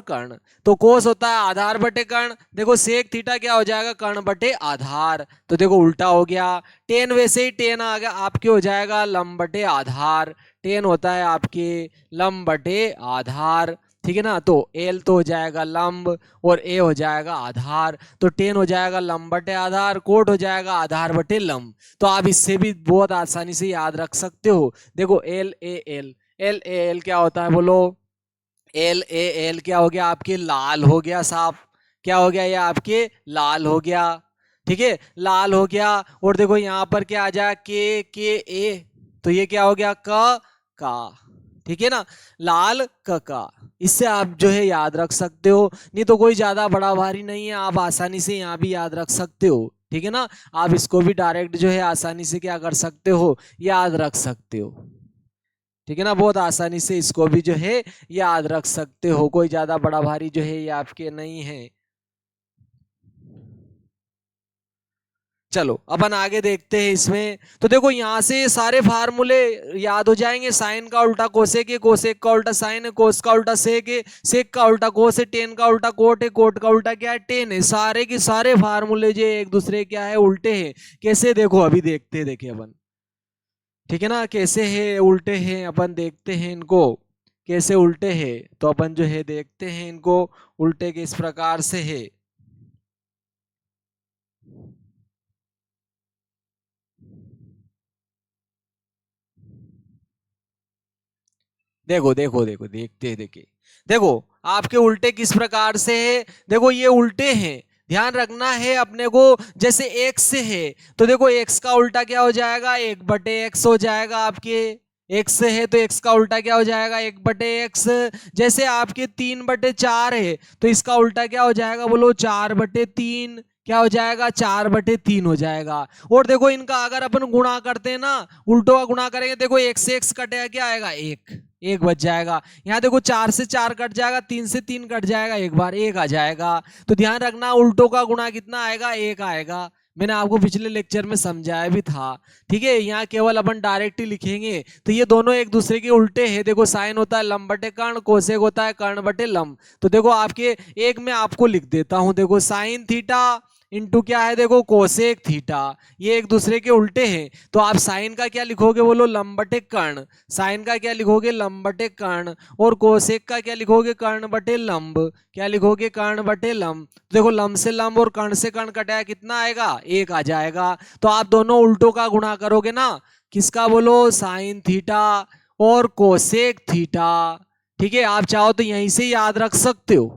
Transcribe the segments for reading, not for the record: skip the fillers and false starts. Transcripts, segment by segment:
कर्ण। तो कोस होता है आधार बटे कर्ण, देखो सेक थीटा क्या हो जाएगा, कर्ण बटे आधार, तो देखो उल्टा हो गया। टेन वैसे ही टेन आ गया आपके हो जाएगा लंब बटे आधार, टेन होता है आपके लंब बटे आधार, ठीक है ना। तो एल तो हो जाएगा लंब और ए हो जाएगा आधार, तो टेन हो जाएगा लंब बटे आधार, कोट हो जाएगा आधार बटे लंब। तो आप इससे भी बहुत आसानी से याद रख सकते हो। देखो L A L, L A L क्या होता है बोलो, एल ए एल क्या हो गया आपके लाल हो गया साफ, क्या हो गया ये आपके लाल हो गया, ठीक है लाल हो गया। और देखो यहां पर क्या आ जाए के ए, तो ये क्या हो गया का, ठीक है ना, लाल का। इससे आप जो है याद रख सकते हो, नहीं तो कोई ज्यादा बड़ा भारी नहीं है, आप आसानी से यहाँ भी याद रख सकते हो, ठीक है ना। आप इसको भी डायरेक्ट जो है आसानी से क्या कर सकते हो, याद रख सकते हो, ठीक है ना, बहुत आसानी से इसको भी जो है याद रख सकते हो, कोई ज्यादा बड़ा भारी जो है ये आपके नहीं है। चलो अपन आगे देखते हैं इसमें। तो देखो यहां से सारे फार्मूले याद हो जाएंगे, साइन का उल्टा कोसेक है, कोसेक का उल्टा साइन है, कोस का उल्टा सेक है, सेक का उल्टा कोस है, टेन का उल्टा कोट है, कोट का उल्टा क्या है, टेन है। सारे के सारे फार्मूले जो एक दूसरे क्या है, उल्टे हैं। कैसे देखो अभी देखते हैं, देखिए अपन, ठीक है ना, कैसे है उल्टे हैं अपन देखते हैं इनको, कैसे उल्टे हैं। तो अपन जो है देखते हैं इनको, उल्टे किस प्रकार से है। देखो देखो देखो देखते हैं, देखिए देखो आपके उल्टे किस प्रकार से है। देखो ये उल्टे हैं, ध्यान रखना है अपने को। जैसे एक्स से है तो देखो एक्स का उल्टा क्या हो जाएगा, एक बटे एक्स हो जाएगा आपके, एक्स से है तो एक्स का उल्टा क्या हो जाएगा, एक बटे एक्स। जैसे आपके तीन बटे चार है तो इसका उल्टा क्या हो जाएगा बोलो, चार बटे तीन, क्या हो जाएगा, चार बटे तीन हो जाएगा। और देखो इनका अगर अपन गुणा करते हैं ना, उल्टों का गुणा करेंगे, देखो एक से एक्स कटेगा क्या आएगा, एक, एक बच जाएगा। यहाँ देखो चार से चार कट जाएगा, तीन से तीन कट जाएगा, एक बार एक आ जाएगा। तो ध्यान रखना उल्टों का गुणा कितना आएगा, एक आएगा। मैंने आपको पिछले लेक्चर में समझाया भी था, ठीक है। यहाँ केवल अपन डायरेक्ट ही लिखेंगे। तो ये दोनों एक दूसरे के उल्टे हैं। देखो साइन होता है लंब बटे कर्ण, कोसेक होता है कर्ण बटे लंब। तो देखो आपके एक में आपको लिख देता हूं, देखो साइन थीटा इंटू क्या है, देखो कोसेक थीटा, ये एक दूसरे के उल्टे हैं। तो आप साइन का क्या लिखोगे बोलो, लंब बटे कर्ण, साइन का क्या लिखोगे, लंब बटे कर्ण। और कोसेक का क्या लिखोगे, कर्ण बटे लंब, क्या लिखोगे, कर्ण बटे लंब। देखो लंब से लंब और कर्ण से कर्ण कटाया कितना आएगा, एक आ जाएगा। तो आप दोनों उल्टों का गुणा करोगे ना, किसका बोलो, साइन थीटा और कोसेक थीटा, ठीक है। आप चाहो तो यहीं से याद रख सकते हो,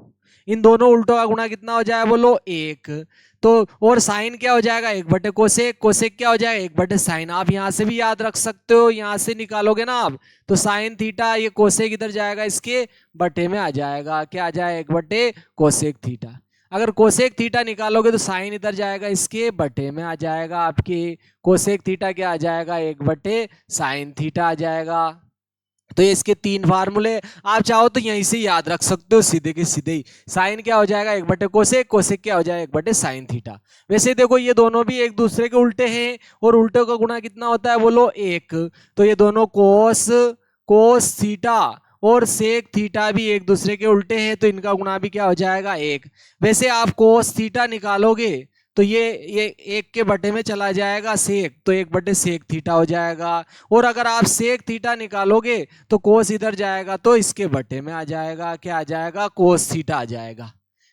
इन दोनों उल्टों का गुणा कितना हो जाए बोलो, एक। तो और साइन क्या हो जाएगा, एक बटे कोसेक, कोसेक क्या हो जाएगा, एक बटे साइन। आप यहां से भी याद रख सकते हो, यहां से निकालोगे ना आप, तो साइन थीटा, ये कोसेक इधर जाएगा इसके बटे में आ जाएगा, क्या आ जाए, एक बटे कोसेक थीटा। अगर कोसेक थीटा निकालोगे तो साइन इधर जाएगा इसके बटे में आ जाएगा आपके, कोसेक थीटा क्या आ जाएगा, एक बटे साइन थीटा आ जाएगा। तो ये इसके तीन फार्मूले, आप चाहो तो यहीं से याद रख सकते हो सीधे के सीधे ही। साइन क्या हो जाएगा, एक बटे कोसेक, कोसेक क्या हो जाएगा, एक बटे साइन थीटा। वैसे देखो ये दोनों भी एक दूसरे के उल्टे हैं, और उल्टे का गुणा कितना होता है बोलो, एक। तो ये दोनों कोस, कोस थीटा और सेक थीटा भी एक दूसरे के उल्टे हैं, तो इनका गुणा भी क्या हो जाएगा, एक। वैसे आप कोस थीटा निकालोगे तो ये एक के बटे में चला जाएगा सेक, तो एक बटे सेक थीटा हो जाएगा। और अगर आप सेक थीटा निकालोगे तो कोस इधर जाएगा तो इसके बटे में आ जाएगा, क्या आ जाएगा, कोस थीटा आ जाएगा,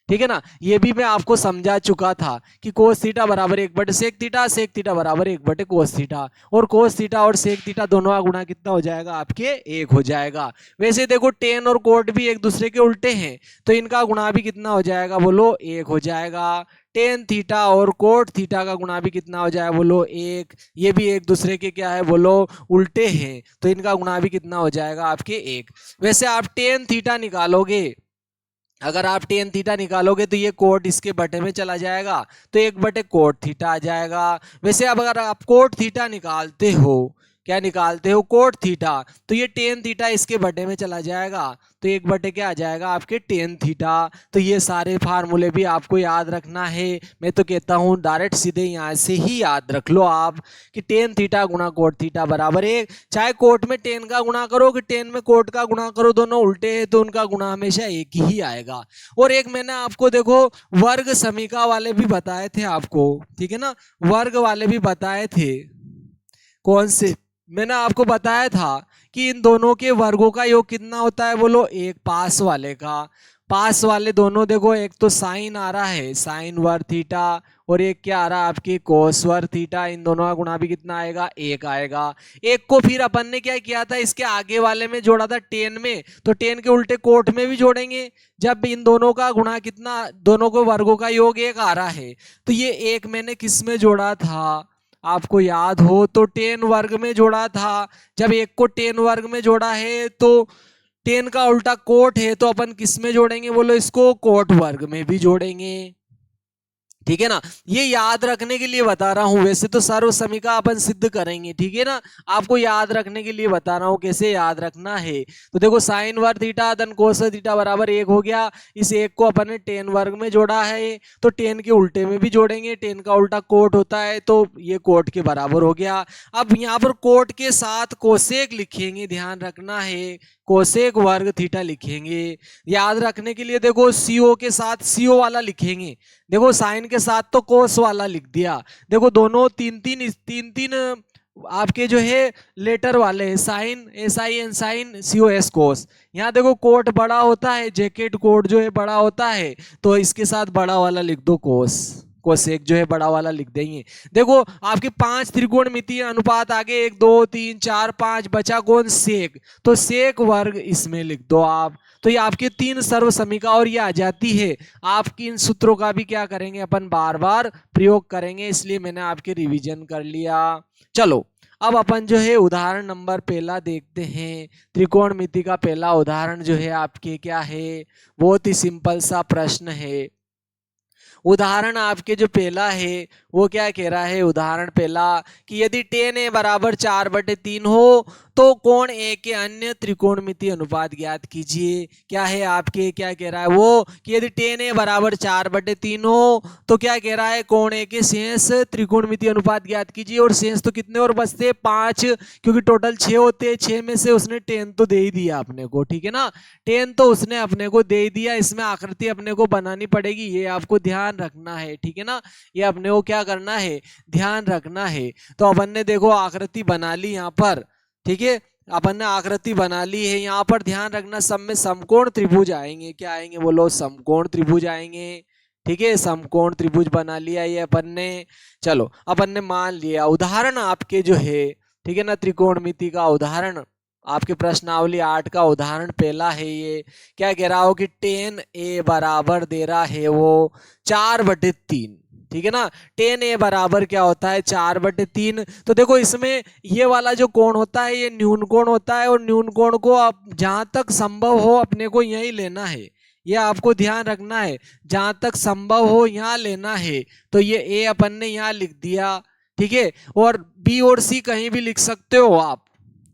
ठीक है ना। ये भी मैं आपको समझा चुका था कि कोस थीटा बराबर एक बटे सेक थीटा, सेक थीटा बराबर एक बटे कोस थीटा। और कोस थीटा और सेक थीटा दोनों का गुणा कितना हो जाएगा आपके, एक हो जाएगा। वैसे देखो टेन और कोट भी एक दूसरे के उल्टे हैं, तो इनका गुणा भी कितना हो जाएगा बोलो, एक हो जाएगा। टेन थीटा और कोट थीटा का गुणा भी कितना हो जाए बोलो, एक। ये भी एक दूसरे के क्या है बोलो, उल्टे हैं, तो इनका गुणा भी कितना हो जाएगा आपके, एक। वैसे आप टेन थीटा निकालोगे, अगर आप टेन थीटा निकालोगे तो ये कोट इसके बटे में चला जाएगा, तो एक बटे कोट थीटा आ जाएगा। वैसे अब अगर आप कोट थीटा निकालते हो, क्या निकालते हो, कोट थीटा। तो ये टेन थीटा इसके बटे में चला जाएगा, तो एक बटे क्या आ जाएगा आपके टेन थीटा। तो ये सारे फार्मूले भी आपको याद रखना है। मैं तो कहता हूँ डायरेक्ट सीधे यहाँ से ही याद रख लो आप कि टेन थीटा गुणा कोट थीटा बराबर एक, चाहे कोट में टेन का गुणा करो कि टेन में कोट का गुणा करो, दोनों उल्टे हैं तो उनका गुणा हमेशा एक ही आएगा। और एक मैंने आपको देखो वर्ग समीका वाले भी बताए थे आपको, ठीक है ना, वर्ग वाले भी बताए थे। कौन से, मैंने आपको बताया था कि इन दोनों के वर्गों का योग कितना होता है, बोलो, एक पास वाले का। पास वाले दोनों देखो, एक तो साइन आ रहा है साइन वर्ग थीटा, और एक क्या आ रहा है आपके कोस वर्ग थीटा, इन दोनों का गुणा भी कितना आएगा, एक आएगा। एक को फिर अपन ने क्या किया था, इसके आगे वाले में जोड़ा था टेन में, तो टेन के उल्टे कोट में भी जोड़ेंगे। जब इन दोनों का गुणा कितना, दोनों को वर्गों का योग एक आ रहा है, तो ये एक मैंने किस में जोड़ा था, आपको याद हो तो टेन वर्ग में जोड़ा था। जब एक को टेन वर्ग में जोड़ा है तो टेन का उल्टा कोट है, तो अपन किस में जोड़ेंगे, बोलो, इसको कोट वर्ग में भी जोड़ेंगे, ठीक है ना। ये याद रखने के लिए बता रहा हूं, वैसे तो सर्व समीका अपन सिद्ध करेंगे, ठीक है ना, आपको याद रखने के लिए बता रहा हूं कैसे याद रखना है। तो देखो साइन वर्ग थीटा धन कोस थीटा बराबर एक हो गया, इस एक को अपन ने टेन वर्ग में जोड़ा है, तो टेन के उल्टे में भी जोड़ेंगे, टेन का उल्टा कोट होता है, तो ये कोट के बराबर हो गया। अब यहाँ पर कोट के साथ कोसेक लिखेंगे, ध्यान रखना है, कोसेक वर्ग थीटा लिखेंगे। याद रखने के लिए देखो सीओ के साथ सीओ वाला लिखेंगे, देखो साइन के साथ तो कोस वाला लिख दिया। देखो दोनों तीन तीन आपके जो है लेटर वाले हैं, sine S I N sine C O S cos. यहाँ देखो कोट बड़ा होता है, जैकेट कोट जो है बड़ा होता है, तो इसके साथ बड़ा वाला लिख दो कोस, कोसेक जो है बड़ा वाला लिख देंगे। देखो आपके 5 त्रिकोणमितीय अनुपात आगे 1 2 3 4 5 बचा कौन, सेक, तो सेक वर्ग इसमें लिख दो आप। तो ये आपके 3 सर्व समीका और ये आ जाती है। आपकी इन सूत्रों का भी क्या करेंगे अपन, बार बार प्रयोग करेंगे, इसलिए मैंने आपके रिवीजन कर लिया। चलो अब अपन जो है उदाहरण नंबर पहला देखते हैं। त्रिकोणमिति का पहला उदाहरण जो है आपके क्या है, बहुत ही सिंपल सा प्रश्न है। उदाहरण आपके जो पहला है वो क्या कह रहा है, उदाहरण पहला कि यदि tan a बराबर 4/3 हो तो कोण ए के अन्य त्रिकोणमितीय अनुपात ज्ञात कीजिए। क्या है आपके, क्या कह रहा है वो कि यदि tan a बराबर 4/3 हो तो क्या कह रहा है, कोण ए के शेष त्रिकोणमितीय अनुपात ज्ञात कीजिए। और शेष तो कितने और बचते, 5, क्योंकि टोटल 6 होते हैं, 6 में से उसने tan तो दे ही दिया अपने को, ठीक है ना, tan तो उसने अपने को दे ही दिया। इसमें आकृति अपने को बनानी पड़ेगी, ये आपको ध्यान रखना है, ठीक है ना, ये अपने को क्या करना है, ध्यान रखना है। तो अपन ने देखो आकृति बना ली यहाँ पर, ठीक है, अपन ने आकृति बना ली है। यहाँ पर ध्यान रखना सब में समकोण त्रिभुज आएंगे, क्या आएंगे बोलो, समकोण त्रिभुज आएंगे, ठीक है, समकोण त्रिभुज बना लिया ये अपन ने। चलो अपन ने मान लिया उदाहरण आपके जो है, ठीक है ना, त्रिकोणमिति का उदाहरण आपके प्रश्नावली 8 का उदाहरण पहला है। ये क्या कह रहा हो कि tan a बराबर दे रहा है वो 4/3, ठीक है ना, tan a बराबर क्या होता है, 4/3। तो देखो इसमें ये वाला जो कोण होता है ये न्यून कोण होता है, और न्यून कोण को आप जहां तक संभव हो अपने को यही लेना है, ये आपको ध्यान रखना है, जहां तक संभव हो यहाँ लेना है। तो ये a अपन ने यहाँ लिख दिया, ठीक है, और b और c कहीं भी लिख सकते हो आप,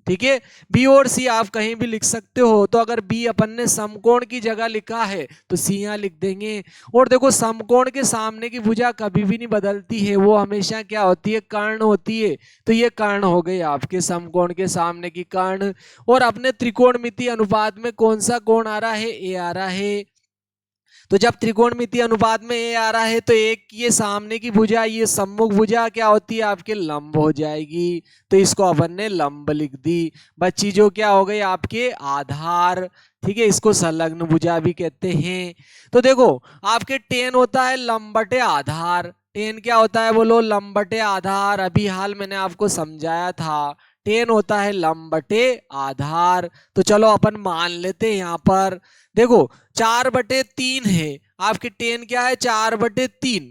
ठीक है, बी और सी आप कहीं भी लिख सकते हो। तो अगर बी अपन ने समकोण की जगह लिखा है तो सी यहाँ लिख देंगे। और देखो समकोण के सामने की भुजा कभी भी नहीं बदलती है, वो हमेशा क्या होती है, कर्ण होती है। तो ये कर्ण हो गए आपके समकोण के सामने की कर्ण। और अपने त्रिकोणमिति अनुपात में कौन सा कोण आ रहा है, ए आ रहा है। तो जब त्रिकोणमिति अनुपात में ए आ रहा है तो एक ये सामने की भुजा, ये सम्मुख भुजा क्या होती है आपके, लंब हो जाएगी। तो इसको अपन ने लंब लिख दी। बच्ची जो क्या हो गई आपके आधार, ठीक है, इसको संलग्न भुजा भी कहते हैं। तो देखो आपके tan होता है लंब बटे आधार, tan क्या होता है बोलो, लंब बटे आधार। अभी हाल मैंने आपको समझाया था, tan होता है लंब बटे आधार। तो चलो अपन मान लेते हैं यहाँ पर, देखो 4/3 है आपके, tan क्या है 4/3।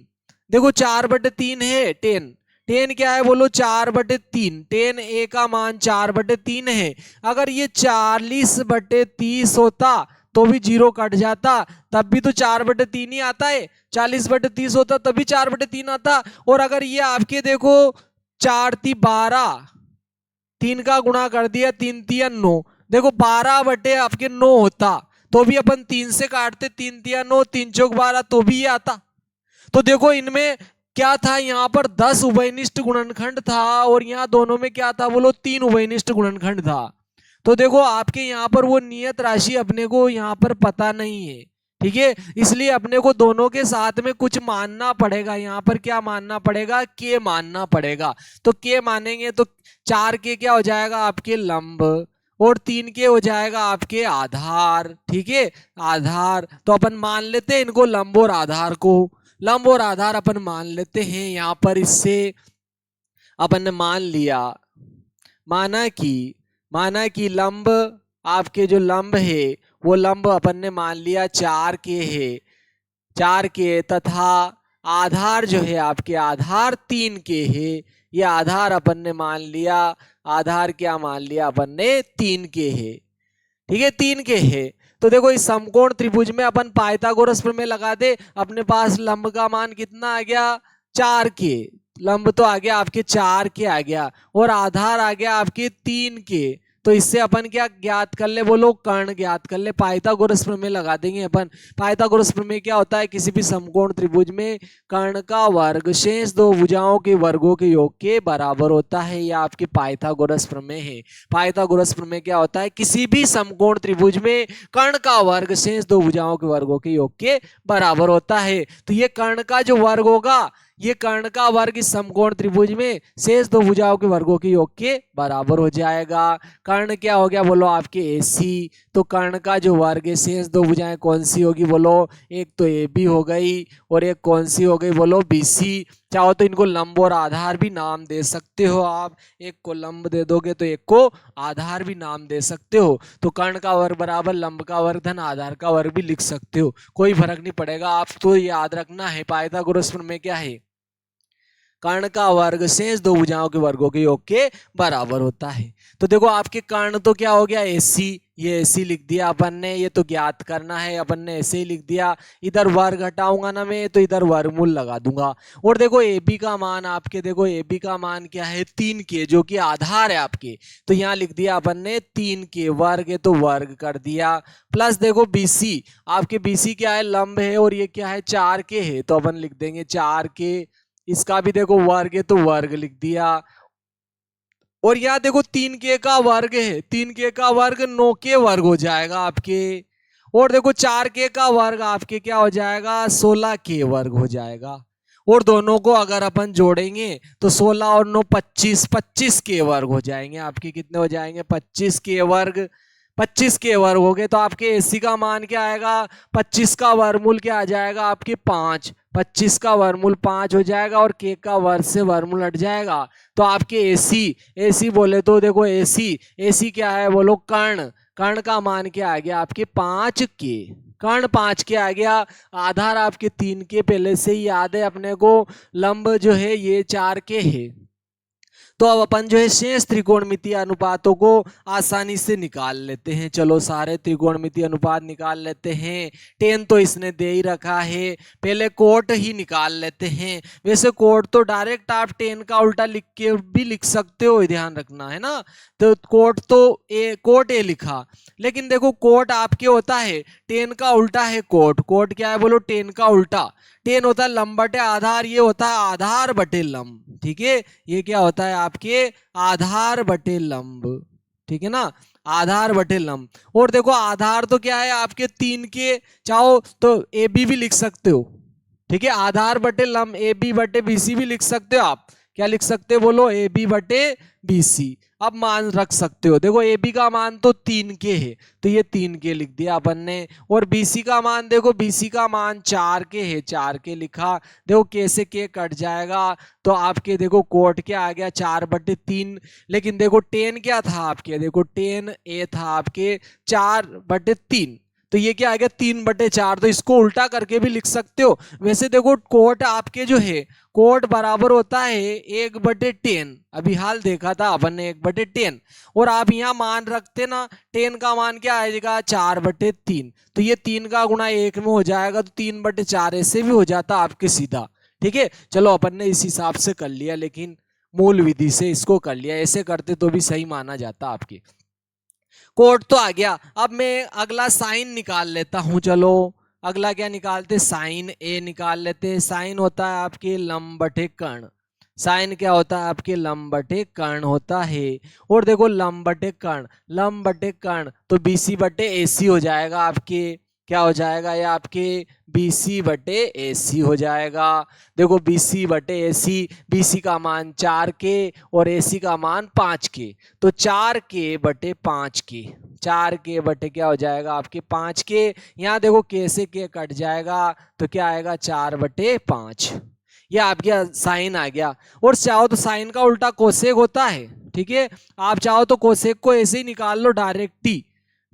देखो 4/3 है tan क्या है बोलो, 4/3। tan a का मान 4/3 है। अगर ये 40/30 होता तो भी 0 कट जाता, तब भी तो 4/3 ही आता है। 40/30 होता तभी 4/3 आता। और अगर ये आपके देखो 4 × 3 = 12, 3 का गुणा कर दिया, 3 तिया 9, देखो 12 बटे आपके 9 होता तो भी अपन 3 से काटते, 3 तिया 9, 3 चौक 12 तो भी ये आता। तो देखो इनमें क्या था, यहाँ पर 10 उभयनिष्ठ गुणनखंड था और यहाँ दोनों में क्या था बोलो, 3 उभयनिष्ठ गुणनखंड था। तो देखो आपके यहाँ पर वो नियत राशि अपने को यहाँ पर पता नहीं है, ठीक है, इसलिए अपने को दोनों के साथ में कुछ मानना पड़ेगा। यहाँ पर क्या मानना पड़ेगा, के मानना पड़ेगा। तो के मानेंगे तो 4 के क्या हो जाएगा आपके लंब और 3 के हो जाएगा आपके आधार, ठीक है, आधार। तो अपन मान लेते हैं इनको लंब और आधार को, लंब और आधार अपन मान लेते हैं। यहाँ पर इससे अपन ने मान लिया, माना कि लंब आपके जो लंब है वो लंब अपन ने मान लिया 4 के है, 4 के, तथा आधार जो है आपके आधार 3 के है। ये आधार अपन ने मान लिया, आधार क्या मान लिया अपन ने, 3 के है, ठीक है, 3 के है। तो देखो इस समकोण त्रिभुज में अपन पाइथागोरस प्रमेय लगा दे, अपने पास लंब का मान कितना आ गया, 4 के, लंब तो आ गया आपके 4 के आ गया और आधार आ गया आपके 3 के। तो इससे अपन क्या ज्ञात कर ले बोलो, कर्ण ज्ञात कर ले, पाइथागोरस प्रमेय लगा देंगे अपन। पाइथागोरस प्रमेय क्या होता है, किसी भी समकोण त्रिभुज में कर्ण का वर्ग शेष दो भुजाओं के वर्गों के योग के बराबर होता है। यह आपके पाइथागोरस प्रमेय है। पाइथागोरस प्रमेय क्या होता है, किसी भी समकोण त्रिभुज में कर्ण का वर्ग शेष दो भुजाओं के वर्गों के योग के बराबर होता है। तो ये कर्ण का जो वर्ग होगा, ये कर्ण का वर्ग इस समकोण त्रिभुज में शेष दो भुजाओं के वर्गों के योग के बराबर हो जाएगा। कर्ण क्या हो गया बोलो आपके AC। तो कर्ण का जो वर्ग है, शेष दो भुजाएं कौन सी होगी बोलो, एक तो AB हो गई और एक कौन सी हो गई बोलो BC। चाहो तो इनको लंब और आधार भी नाम दे सकते हो आप, एक को लंब दे दोगे तो एक को आधार भी नाम दे सकते हो। तो कर्ण का वर्ग बराबर लंब का वर्ग धन आधार का वर्ग भी लिख सकते हो, कोई फर्क नहीं पड़ेगा। आप तो याद रखना है पाइथागोरस प्रमेय क्या है, कर्ण का वर्ग शेष दो भुजाओं के वर्गों के योग के बराबर होता है। तो देखो आपके कर्ण तो क्या हो गया AC, ये AC लिख दिया अपन ने, ये तो ज्ञात करना है, अपन ने ऐसे ही लिख दिया। इधर वर्ग हटाऊंगा ना मैं तो इधर वर्गमूल लगा दूंगा। और देखो AB का मान आपके, देखो AB का मान क्या है 3 के, जो कि आधार है आपके। तो यहाँ लिख दिया अपन ने 3 के, वर्ग है तो वर्ग कर दिया, प्लस देखो BC, आपके BC क्या है लंब है और ये क्या है 4 के है, तो अपन लिख देंगे 4 के। इसका भी देखो वर्ग है तो वर्ग लिख दिया। और यहाँ देखो 3 के का वर्ग है, 3 के का वर्ग 9 के वर्ग हो जाएगा आपके। और देखो 4 के का वर्ग आपके क्या हो जाएगा, 16 के वर्ग हो जाएगा। और दोनों को अगर अपन जोड़ेंगे तो 16 और 9 25, 25 के वर्ग हो जाएंगे आपके। कितने हो जाएंगे, 25 के वर्ग। 25 के वर्ग हो गए तो आपके AC का मान क्या आएगा, 25 का वर्गमूल क्या आ जाएगा आपके 5, 25 का वर्गमूल 5 हो जाएगा और के का वर्ग से वर्गमूल हट जाएगा। तो आपके AC बोले तो देखो AC क्या है बोलो, कर्ण का मान क्या आ गया आपके 5 के, कर्ण 5 के आ गया। आधार आपके 3 के पहले से ही याद है अपने को, लंब जो है ये 4 के है। तो अब अपन जो है शेष त्रिकोणमितीय अनुपातों को आसानी से निकाल लेते हैं। चलो सारे त्रिकोणमितीय अनुपात निकाल लेते हैं। टेन तो इसने दे ही रखा है, पहले कोट ही निकाल लेते हैं। वैसे कोट तो डायरेक्ट आप टेन का उल्टा लिख के भी लिख सकते हो, ध्यान रखना है ना। तो कोट तो कोट ए लिखा, लेकिन देखो कोट आपके होता है टेन का उल्टा है कोट। कोट क्या है बोलो, टेन का उल्टा। टेन होता है लंब बटे आधार, ये होता है आधार बटे लंब, ठीक है। ये क्या होता है आपके आधार बटे लंब, ठीक है ना, आधार बटे लंब। और देखो आधार तो क्या है आपके 3 के, चाहो तो AB भी लिख सकते हो, ठीक है। आधार बटे लंब AB बटे BC भी लिख सकते हो आप। क्या लिख सकते हो बोलो, AB बटे BC। अब मान रख सकते हो, देखो AB का मान तो 3 के है तो ये 3 के लिख दिया अपन ने। और BC का मान देखो, BC का मान 4 के है, 4 के लिखा। देखो के से के कट जाएगा तो आपके देखो कोट क्या आ गया 4/3। लेकिन देखो टेन क्या था आपके, देखो टेन ए था आपके 4/3, तो ये क्या आ गया 3/4। तो इसको उल्टा करके भी लिख सकते हो। वैसे देखो कोट आपके जो है कोट बराबर होता है 1/10, अभी हाल देखा था अपन ने 1/10। और आप यहाँ मान रखते ना, 10 का मान क्या आएगा 4/3, तो ये 3 का गुणा 1 में हो जाएगा, तो 3/4 ऐसे भी हो जाता आपके सीधा, ठीक है। चलो अपन ने इस हिसाब से कर लिया, लेकिन मूल विधि से इसको कर लिया, ऐसे करते तो भी सही माना जाता आपके। कोट तो आ गया। अब मैं अगला साइन निकाल लेता हूं। चलो अगला क्या निकालते, साइन ए निकाल लेते। साइन होता है आपके लंब बटे कर्ण। साइन क्या होता है आपके, लंब बटे कर्ण होता है। और देखो लंब बटे कर्ण, लंब बटे कर्ण तो बीसी बटे एसी हो जाएगा आपके। क्या हो जाएगा ये आपके, बीसी बटे एसी हो जाएगा। देखो बीसी बटे एसी, बीसी का मान 4 के और एसी का मान 5 के, तो 4 के बटे 5 के, 4 के बटे क्या हो जाएगा आपके 5 के। यहाँ देखो के से के कट जाएगा तो क्या आएगा 4/5। ये आपके साइन आ गया। और चाहो तो साइन का उल्टा कोसेक होता है, ठीक है। आप चाहो तो कोसेक को ऐसे ही निकाल लो डायरेक्ट ही।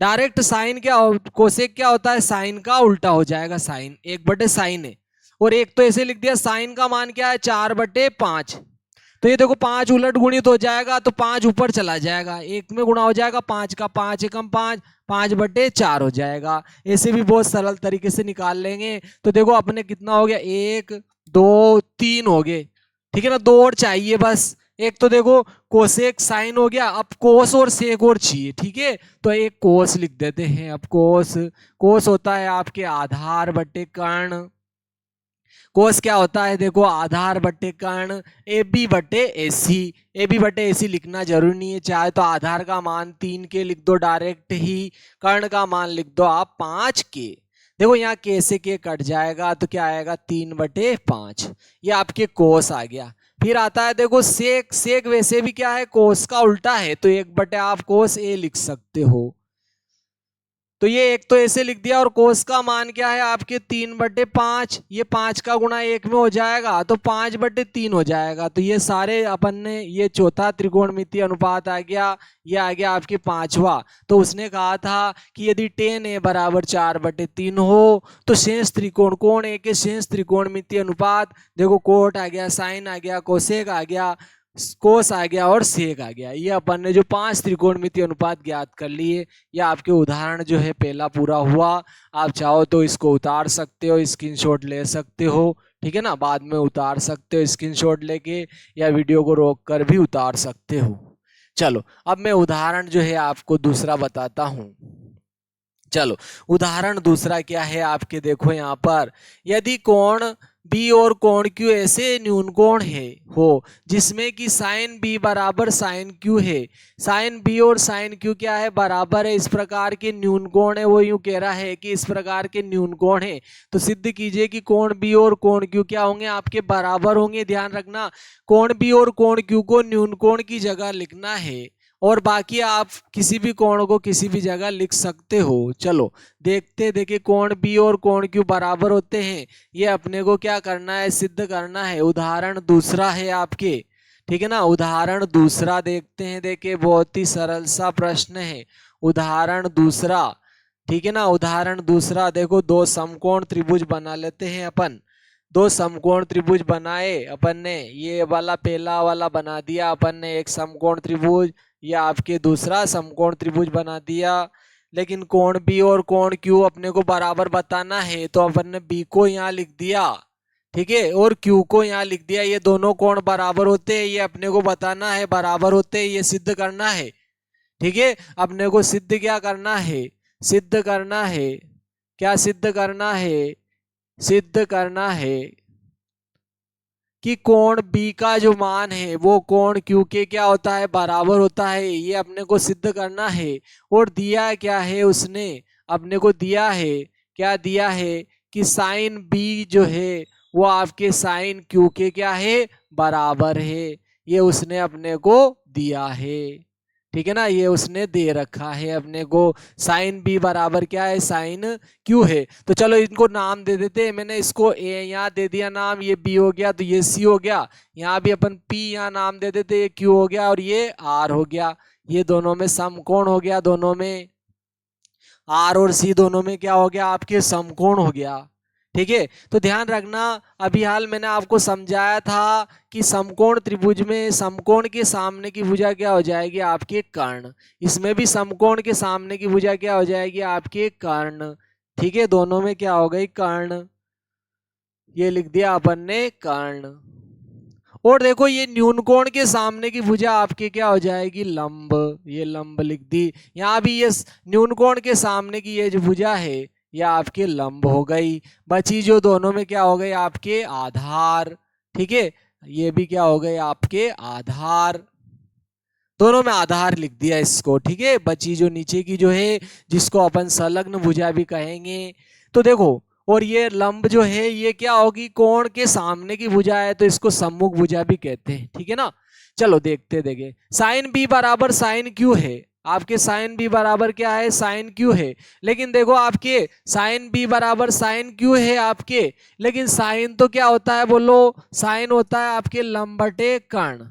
डायरेक्ट साइन क्या कोसेक क्या होता है, साइन का उल्टा हो जाएगा। साइन 1/साइन है, और एक तो ऐसे लिख दिया साइन का मान क्या है 4/5। तो ये देखो 5 उलट गुणित हो जाएगा तो 5 ऊपर चला जाएगा, एक में गुणा हो जाएगा 5 का, 5 एकम 5, 5/4 हो जाएगा। ऐसे भी बहुत सरल तरीके से निकाल लेंगे। तो देखो अपने कितना हो गया, 1 2 3 हो गए, ठीक है ना। 2 और चाहिए बस। एक तो देखो कोसेक साइन हो गया, अब कोस और सेक और चाहिए, ठीक है। तो एक कोस लिख देते हैं। अब कोस, कोस होता है आपके आधार बटे कर्ण। कोस क्या होता है, देखो आधार बटे कर्ण, ए बी बटे ए सी। ए बी बटे ए सी लिखना जरूरी नहीं है, चाहे तो आधार का मान 3 के लिख दो डायरेक्ट ही, कर्ण का मान लिख दो आप 5 के। देखो यहाँ के से के कट जाएगा तो क्या आएगा 3/5। ये आपके कोस आ गया। फिर आता है देखो सेक। सेक वैसे भी क्या है, कोस का उल्टा है, तो 1/ आप कोस ए लिख सकते हो। तो ये एक तो ऐसे लिख दिया, और कोस का मान क्या है आपके 3/5। ये 5 का गुणा 1 में हो जाएगा तो 5/3 हो जाएगा। तो ये सारे अपन ने, ये चौथा त्रिकोणमितीय अनुपात आ गया, ये आ गया आपके 5वां। तो उसने कहा था कि यदि tan a बराबर 4/3 हो तो शेष त्रिकोण, कोण ए के शेष त्रिकोणमितीय अनुपात, देखो कोट आ गया, साइन आ गया, कोसेक आ गया, कोस आ गया और सेक आ गया। ये अपन ने जो 5 त्रिकोणमितीय अनुपात ज्ञात कर लिए। ये आपके उदाहरण जो है पहला पूरा हुआ। आप चाहो तो इसको उतार सकते हो, स्क्रीनशॉट ले सकते हो, ठीक है ना। बाद में उतार सकते हो स्क्रीनशॉट लेके, या वीडियो को रोक कर भी उतार सकते हो। चलो अब मैं उदाहरण जो है आपको दूसरा बताता हूं। चलो उदाहरण दूसरा क्या है आपके, देखो यहाँ पर, यदि कोण बी और कोण क्यू ऐसे न्यून कोण है हो जिसमें कि साइन बी बराबर साइन क्यू है। साइन बी और साइन क्यू क्या है, बराबर है, इस प्रकार के न्यून कोण है। वो यूं कह रहा है कि इस प्रकार के न्यून कोण है, तो सिद्ध कीजिए कि कोण बी और कोण क्यू क्या होंगे आपके, बराबर होंगे। ध्यान रखना, कोण बी और कोण क्यू को न्यून कोण की जगह लिखना है, और बाकी आप किसी भी कोण को किसी भी जगह लिख सकते हो। चलो देखते, देखिए कोण बी और कोण क्यू बराबर होते हैं, ये अपने को क्या करना है, सिद्ध करना है। उदाहरण दूसरा है आपके, ठीक है ना। उदाहरण दूसरा देखते हैं। देखिए बहुत ही सरल सा प्रश्न है, उदाहरण दूसरा, ठीक है ना। उदाहरण दूसरा देखो, दो समकोण त्रिभुज बना लेते हैं अपन। दो समकोण त्रिभुज बनाए अपन ने, ये वाला पहला वाला बना दिया अपन ने एक समकोण त्रिभुज, या आपके दूसरा समकोण त्रिभुज बना दिया। लेकिन कोण बी और कोण क्यू अपने को बराबर बताना है, तो अपन ने बी को यहाँ लिख दिया, ठीक है, और क्यू को यहाँ लिख दिया। ये दोनों कोण बराबर होते हैं, ये अपने को बताना है बराबर होते हैं, ये सिद्ध करना है, ठीक है। अपने को सिद्ध क्या करना है, सिद्ध करना है, क्या सिद्ध करना है, सिद्ध करना है कि कोण बी का जो मान है वो कोण क्यू के क्या होता है, बराबर होता है। ये अपने को सिद्ध करना है। और दिया क्या है उसने, अपने को दिया है, क्या दिया है कि साइन बी जो है वो आपके साइन क्यू के क्या है, बराबर है। ये उसने अपने को दिया है, ठीक है ना, ये उसने दे रखा है अपने को। साइन बी बराबर क्या है, साइन क्यू है। तो चलो इनको नाम दे देते हैं। मैंने इसको ए यहाँ दे दिया नाम, ये बी हो गया, तो ये सी हो गया। यहाँ भी अपन पी यहाँ नाम दे देते, ये क्यू हो गया और ये आर हो गया। ये दोनों में समकोण हो गया, दोनों में आर और सी दोनों में क्या हो गया आपके, समकोण हो गया, ठीक है। तो ध्यान रखना, अभी हाल मैंने आपको समझाया था कि समकोण त्रिभुज में समकोण के सामने की भुजा क्या हो जाएगी आपके कर्ण। इसमें भी समकोण के सामने की भुजा क्या हो जाएगी आपके कर्ण, ठीक है। दोनों में क्या हो गई, कर्ण, ये लिख दिया अपन ने कर्ण। और देखो ये न्यून कोण के सामने की भुजा आपके क्या हो जाएगी, लंब। ये लंब लिख दी। यहाँ भी ये न्यून कोण के सामने की ये जो भुजा है ये आपके लंब हो गई। बची जो दोनों में क्या हो गए आपके आधार। ठीक है, ये भी क्या हो गए आपके आधार। दोनों में आधार लिख दिया इसको। ठीक है, बची जो नीचे की जो है जिसको अपन संलग्न भुजा भी कहेंगे। तो देखो, और ये लंब जो है ये क्या होगी, कोण के सामने की भुजा है तो इसको सम्मुख भुजा भी कहते हैं। ठीक है ना। चलो देखते देखे, साइन बी बराबर साइन क्यू है। आपके साइन बी बराबर क्या है, साइन क्यू है। लेकिन देखो आपके साइन बी बराबर साइन क्यू है आपके, लेकिन साइन तो क्या होता है बोलो, साइन होता है आपके लंब बटे कर्ण।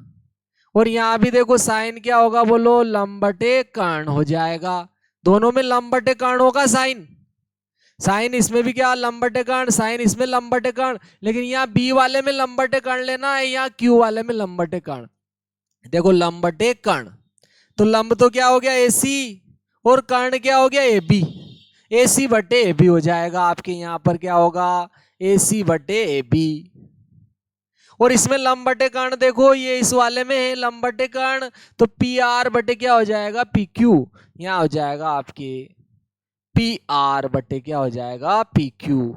और यहां भी देखो साइन क्या होगा बोलो, लंब बटे कर्ण हो जाएगा। दोनों में लंब बटे कर्ण होगा साइन। साइन इसमें भी क्या लंब बटे कर्ण, साइन इसमें लंब बटे कर्ण। लेकिन यहाँ बी वाले में लंब बटे कर्ण लेना है, यहाँ क्यू वाले में लंब बटे कर्ण। देखो लंब बटे कर्ण, तो लंब तो क्या हो गया एसी, और कर्ण क्या हो गया एबी। एसी बटे एबी हो जाएगा आपके। यहाँ पर क्या होगा, एसी बटे एबी। और इसमें लंब बटे कर्ण देखो ये इस वाले में है लंब बटे कर्ण, तो पी आर बटे क्या हो जाएगा, पी क्यू। यहाँ हो जाएगा आपके पी आर बटे क्या हो जाएगा, पी क्यू।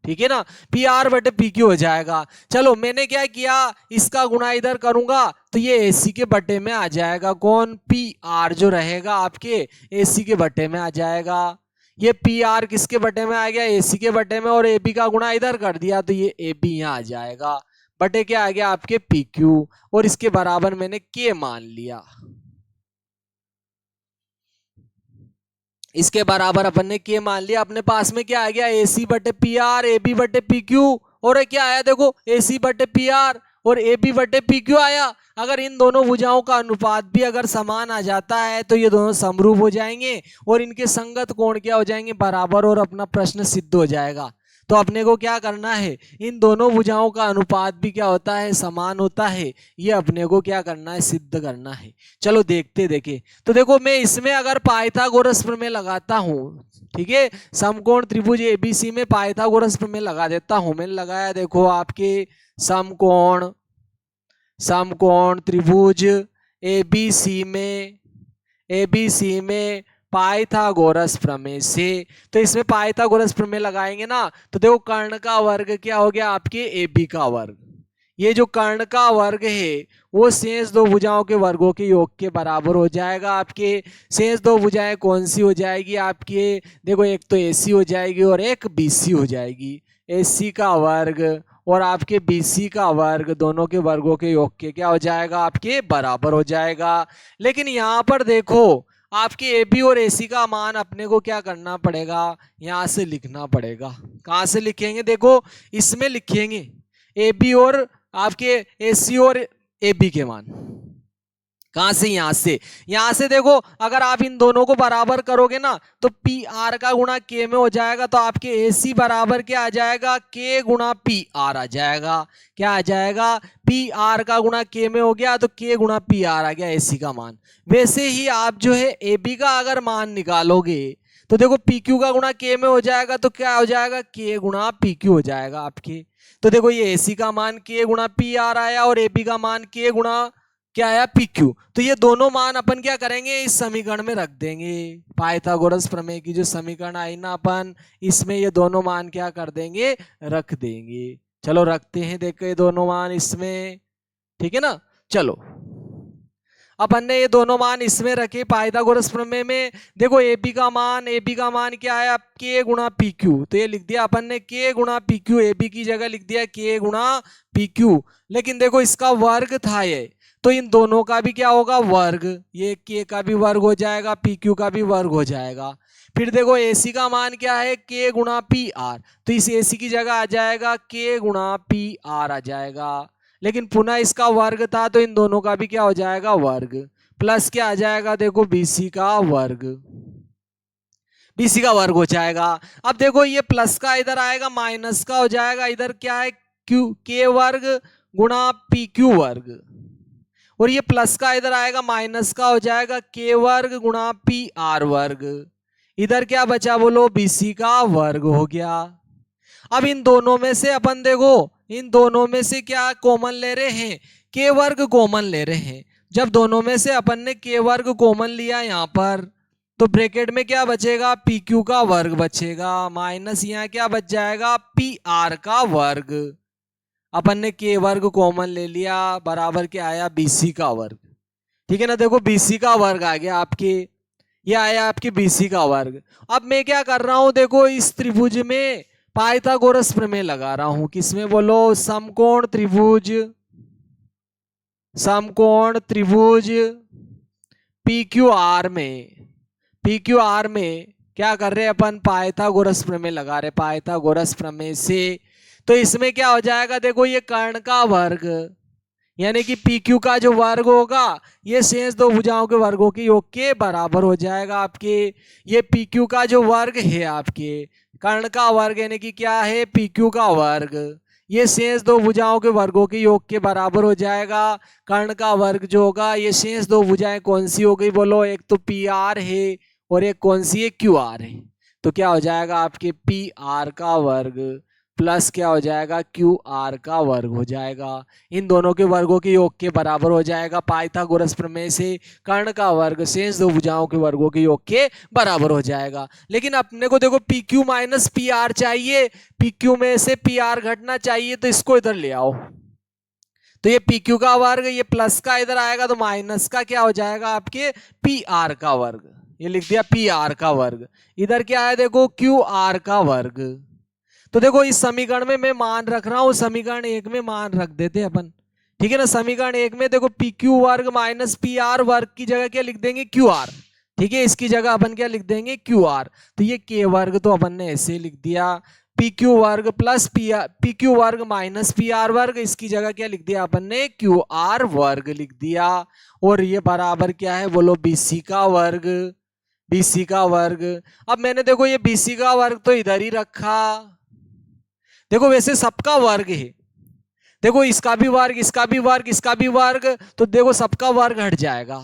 ठीक है ना, पी आर बटे पी क्यू हो जाएगा। चलो मैंने क्या किया, इसका गुणा इधर करूंगा तो ये एसी के बटे में आ जाएगा। कौन, पी आर जो रहेगा आपके एसी के बटे में आ जाएगा। ये पी आर किसके बटे में आ गया, एसी के बटे में, और एबी का गुणा इधर कर दिया तो ये एबी यहाँ आ जाएगा। बटे क्या आ गया आपके पी क्यू, और इसके बराबर मैंने के मान लिया। इसके बराबर अपन ने के मान लिया। अपने पास में क्या आ गया, एसी बटे पी आर, ए बी बटे पी क्यू। और क्या आया देखो, एसी बटे पी आर और ए बी बटे पी क्यू आया। अगर इन दोनों भुजाओं का अनुपात भी अगर समान आ जाता है तो ये दोनों समरूप हो जाएंगे और इनके संगत कोण क्या हो जाएंगे, बराबर, और अपना प्रश्न सिद्ध हो जाएगा। तो अपने को क्या करना है, इन दोनों भुजाओं का अनुपात भी क्या होता है, समान होता है। ये अपने को क्या करना है, सिद्ध करना है। चलो देखते देखे। तो देखो मैं इसमें अगर पाइथागोरस प्रमेय लगाता हूं, ठीक है, समकोण त्रिभुज एबीसी में पाइथागोरस प्रमेय लगा देता हूं। मैंने लगाया, देखो आपके समकोण त्रिभुज एबीसी में पाइथागोरस प्रमेय से, तो इसमें पाइथागोरस प्रमेय लगाएंगे ना, तो देखो कर्ण का वर्ग क्या हो गया आपके एबी का वर्ग। ये जो कर्ण का वर्ग है वो शेष दो भुजाओं के वर्गों के योग के बराबर हो जाएगा आपके। शेष दो भुजाएं कौन सी हो जाएगी आपके, देखो एक तो एसी हो जाएगी और एक बीसी हो जाएगी। एसी का वर्ग और आपके बीसी का वर्ग दोनों के वर्गों के योग के क्या हो जाएगा, आपके बराबर हो जाएगा। लेकिन यहाँ पर देखो आपके ए बी और एसी का मान अपने को क्या करना पड़ेगा, यहां से लिखना पड़ेगा। कहां से लिखेंगे, देखो इसमें लिखेंगे ए बी और आपके एसी और ए बी के मान। कहां से, यहां से देखो अगर आप इन दोनों को बराबर करोगे ना तो पी आर का गुणा के में हो जाएगा, तो आपके एसी बराबर क्या आ जाएगा, के गुणा पी आर आ जाएगा। क्या आ जाएगा, पी आर का गुणा के में हो गया तो के गुणा पी आर आ गया एसी का मान। वैसे ही आप जो है ए बी का अगर मान निकालोगे तो देखो पी क्यू का गुणा के में हो जाएगा तो क्या हो जाएगा, के गुणा पी क्यू हो जाएगा आपके। तो देखो ये एसी का मान के गुणा पी आर आया और ए बी का मान के गुणा क्या आया, पी क्यू। तो ये दोनों मान अपन क्या करेंगे, इस समीकरण में रख देंगे। पाइथागोरस प्रमेय की जो समीकरण आई ना अपन, इसमें ये दोनों मान क्या कर देंगे, रख देंगे। चलो रखते हैं, देखो ये दोनों मान इसमें, ठीक है ना। चलो अपन ने ये दोनों मान इसमें रखे पाइथागोरस प्रमेय में। देखो ए बी का मान क्या है, के गुणा पी क्यू। तो ये लिख दिया अपन ने के गुणा पी क्यू, ए बी की जगह लिख दिया के गुणा पी क्यू। लेकिन देखो इसका वर्ग था ये, तो इन दोनों का भी क्या होगा, वर्ग। ये के का भी वर्ग हो जाएगा, पी क्यू का भी वर्ग हो जाएगा। फिर देखो एसी का मान क्या है, के गुणा पी आर, तो इस एसी की जगह आ जाएगा के गुणा पी आर आ जाएगा। लेकिन पुनः इसका वर्ग था तो इन दोनों का भी क्या हो जाएगा, वर्ग। प्लस क्या आ जाएगा, देखो बीसी का वर्ग हो जाएगा। अब देखो ये प्लस का इधर आएगा, माइनस का हो जाएगा। इधर क्या है, क्यू के वर्ग गुणा पी क्यू वर्ग, और ये प्लस का इधर आएगा, माइनस का हो जाएगा के वर्ग गुणा पी आर वर्ग। इधर क्या बचा बोलो, बीसी का वर्ग हो गया। अब इन दोनों में से अपन देखो इन दोनों में से क्या कॉमन ले रहे हैं, के वर्ग कॉमन ले रहे हैं। जब दोनों में से अपन ने के वर्ग कॉमन लिया यहाँ पर, तो ब्रैकेट में क्या बचेगा, पी क्यू का वर्ग बचेगा, माइनस यहाँ क्या बच जाएगा, पी आर का वर्ग। अपन ने के वर्ग कॉमन ले लिया, बराबर क्या आया, बीसी का वर्ग। ठीक है ना, देखो बीसी का वर्ग आ गया आपके, ये आया आपके बीसी का वर्ग। अब मैं क्या कर रहा हूं, देखो इस त्रिभुज में पाइथागोरस प्रमेय लगा रहा हूं। किसमें बोलो, समकोण त्रिभुज, समकोण त्रिभुज पी क्यू आर में, पी क्यू आर में क्या कर रहे हैं अपन, पाइथागोरस प्रमेय लगा रहे, पाइथागोरस प्रमेय से। तो इसमें क्या हो जाएगा, देखो ये कर्ण का वर्ग, यानी कि पी क्यू का जो वर्ग होगा ये शेष दो भुजाओं के वर्गों के योग के बराबर हो जाएगा आपके। ये पी क्यू का जो वर्ग है आपके, कर्ण का वर्ग यानी कि क्या है, पी क्यू का वर्ग, ये शेष दो भुजाओं के वर्गों के योग के बराबर हो जाएगा। कर्ण का वर्ग जो होगा, ये शेष दो भुजाएं कौन सी हो गई बोलो, एक तो पी आर है और एक कौन सी है, क्यू आर है। तो क्या हो जाएगा आपके पी आर का वर्ग प्लस क्या हो जाएगा, क्यू आर का वर्ग हो जाएगा। इन दोनों के वर्गों के योग के बराबर हो जाएगा। पाइथागोरस प्रमेय से कर्ण का वर्ग शेष दो भुजाओं के वर्गों के योग के बराबर हो जाएगा। लेकिन अपने को देखो P Q minus P R चाहिए, पी क्यू में से पी आर घटना चाहिए, तो इसको इधर ले आओ। तो ये पी क्यू का वर्ग, ये प्लस का इधर आएगा तो माइनस का क्या हो जाएगा आपके, पी आर का वर्ग। ये लिख दिया पी आर का वर्ग, इधर क्या है देखो, क्यू आर का वर्ग। तो देखो इस समीकरण में मैं मान रख रहा हूं, समीकरण एक में मान रख देते हैं अपन। ठीक है ना, समीकरण एक में देखो पी क्यू वर्ग माइनस पी आर वर्ग की जगह क्या लिख देंगे, क्यू आर। ठीक है, इसकी जगह अपन क्या लिख देंगे, क्यू आर। तो ये के वर्ग तो अपन ने ऐसे लिख दिया, पी क्यू वर्ग प्लस पी क्यू वर्ग माइनस पी आर वर्ग, इसकी जगह क्या लिख दिया अपन ने, क्यू आर वर्ग लिख दिया। और ये बराबर क्या है बोलो, बीसी का वर्ग, बीसी का वर्ग। अब मैंने देखो ये बीसी का वर्ग तो इधर ही रखा, देखो वैसे सबका वर्ग है, देखो इसका भी वर्ग, इसका भी वर्ग, इसका भी वर्ग, तो देखो सबका वर्ग हट जाएगा।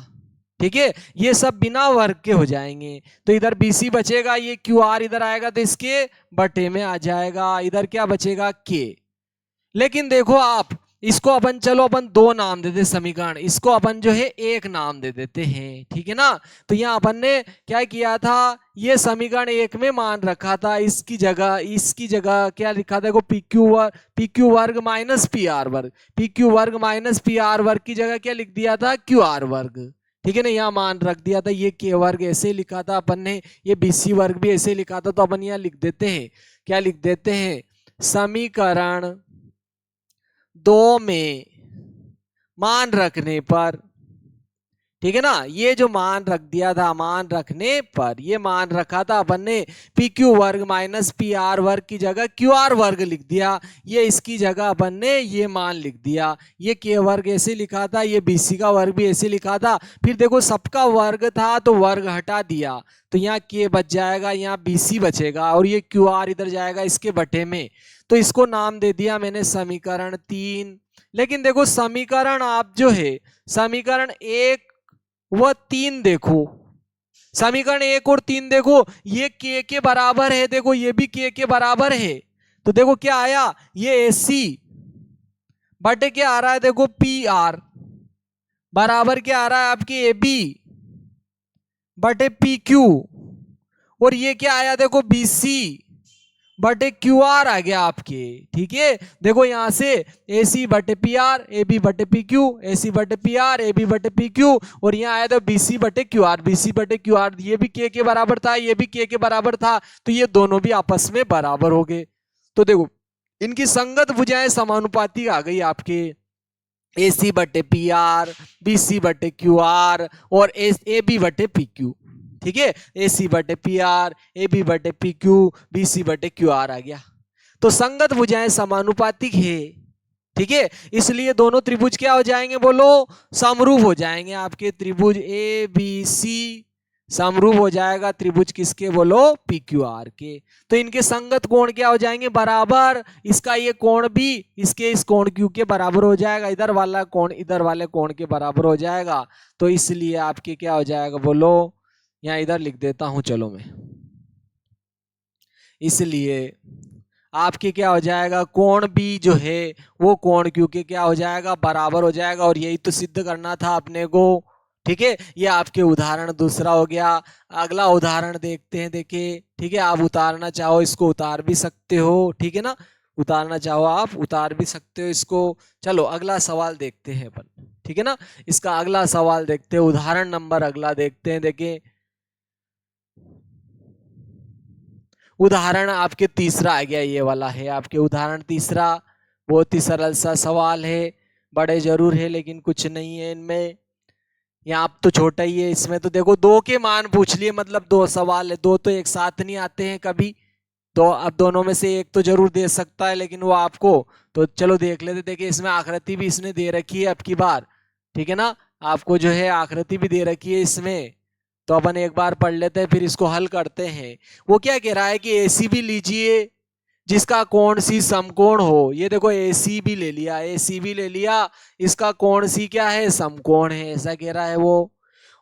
ठीक है, ये सब बिना वर्ग के हो जाएंगे। तो इधर बीसी बचेगा, ये क्यू आर इधर आएगा तो इसके बटे में आ जाएगा, इधर क्या बचेगा, के। लेकिन देखो आप इसको अपन, चलो अपन दो नाम देते समीकरण, इसको अपन जो है एक नाम दे देते हैं। ठीक है ना, तो यहाँ अपन ने क्या किया था, ये समीकरण एक में मान रखा था, इसकी जगह क्या लिखा था, देखो पी क्यू वर्ग माइनस पी आर वर्ग, पी क्यू वर्ग माइनस पी आर वर्ग की जगह क्या लिख दिया था, क्यू आर वर्ग। ठीक है ना, यहाँ मान रख दिया था। ये के वर्ग ऐसे लिखा था अपन ने, ये बीसी वर्ग भी ऐसे लिखा था, तो अपन यहाँ लिख देते हैं, क्या लिख देते हैं, समीकरण दो में मान रखने पर, ठीक है ना, ये जो मान रख दिया था, मान रखने पर ये मान रखा था अपन ने, पी क्यू वर्ग माइनस पी आर वर्ग की जगह क्यू आर वर्ग लिख दिया, ये इसकी जगह अपन ने ये मान लिख दिया। ये के वर्ग ऐसे लिखा था, ये बीसी का वर्ग भी ऐसे लिखा था। फिर देखो सबका वर्ग था तो वर्ग हटा दिया, तो यहाँ के बच जाएगा, यहाँ बीसी बचेगा, और ये क्यू आर इधर जाएगा इसके बटे में। तो इसको नाम दे दिया मैंने समीकरण 3। लेकिन देखो समीकरण आप जो है, समीकरण 1 व 3 देखो, समीकरण 1 और 3 देखो, ये के बराबर है, देखो ये भी के बराबर है। तो देखो क्या आया, ये एसी बटे क्या आ रहा है, देखो पी आर बराबर क्या आ रहा है आपकी, ए बी बटे पी क्यू, और ये क्या आया देखो, बीसी बटे क्यू आर आ गया आपके। ठीक है, देखो यहां से ए सी बटे पी आर, ए बी बटे पी क्यू, ए सी बटे पी आर, ए बी बटे पी क्यू, और यहाँ आया था बी सी बटे क्यू आर, बी सी बटे क्यू आर, ये भी के बराबर था, ये भी के बराबर था, तो ये दोनों भी आपस में बराबर हो गए। तो देखो इनकी संगत भुजाएं समानुपाती आ गई आपके, ए सी बटे पी आर, बी सी बटे क्यू आर, और ए बी बटे पी क्यू। ठीक है, ए सी बटे पी आर, ए बी बटे पी क्यू, बी सी बटे क्यू आर आ गया। तो संगत भुजाएं समानुपातिक है। ठीक है, इसलिए दोनों त्रिभुज क्या हो जाएंगे बोलो, समरूप हो जाएंगे आपके। त्रिभुज ए बी सी समरूप हो जाएगा त्रिभुज किसके बोलो, पी क्यू आर के। तो इनके संगत कोण क्या हो जाएंगे, बराबर। इसका ये कोण भी इसके इस कोण क्यू के बराबर हो जाएगा, इधर वाला कोण इधर वाले कोण के बराबर हो जाएगा। तो इसलिए आपके क्या हो जाएगा बोलो, यहाँ इधर लिख देता हूं चलो मैं, इसलिए आपके क्या हो जाएगा, कोण बी जो है वो कोण क्यू के क्या हो जाएगा, बराबर हो जाएगा। और यही तो सिद्ध करना था अपने को। ठीक है, ये आपके उदाहरण दूसरा हो गया। अगला उदाहरण देखते हैं। देखिए, ठीक है, आप उतारना चाहो इसको उतार भी सकते हो, ठीक है ना, उतारना चाहो आप उतार भी सकते हो इसको। चलो अगला सवाल देखते हैं अपन, ठीक है ना। इसका अगला सवाल देखते हैं, उदाहरण नंबर अगला देखते हैं। देखिए, उदाहरण आपके तीसरा आ गया, ये वाला है आपके उदाहरण तीसरा। बहुत ही सरल सा सवाल है, बड़े जरूर है लेकिन कुछ नहीं है इनमें। यहाँ आप तो छोटा ही है, इसमें तो देखो दो के मान पूछ लिए, मतलब दो सवाल है, दो तो एक साथ नहीं आते हैं कभी। तो अब दोनों में से एक तो जरूर दे सकता है, लेकिन वो आपको, तो चलो देख लेते। देखिए, इसमें आकृति भी इसने दे रखी है अब की बार, ठीक है ना, आपको जो है आकृति भी दे रखी है इसमें। तो अपन एक बार पढ़ लेते हैं, फिर इसको हल करते हैं। वो क्या कह रहा है कि एसी भी लीजिए जिसका कोण सी समकोण हो। ये देखो एसी भी ले लिया, एसी भी ले लिया, इसका कोण सी क्या है, समकोण है, ऐसा कह रहा है वो।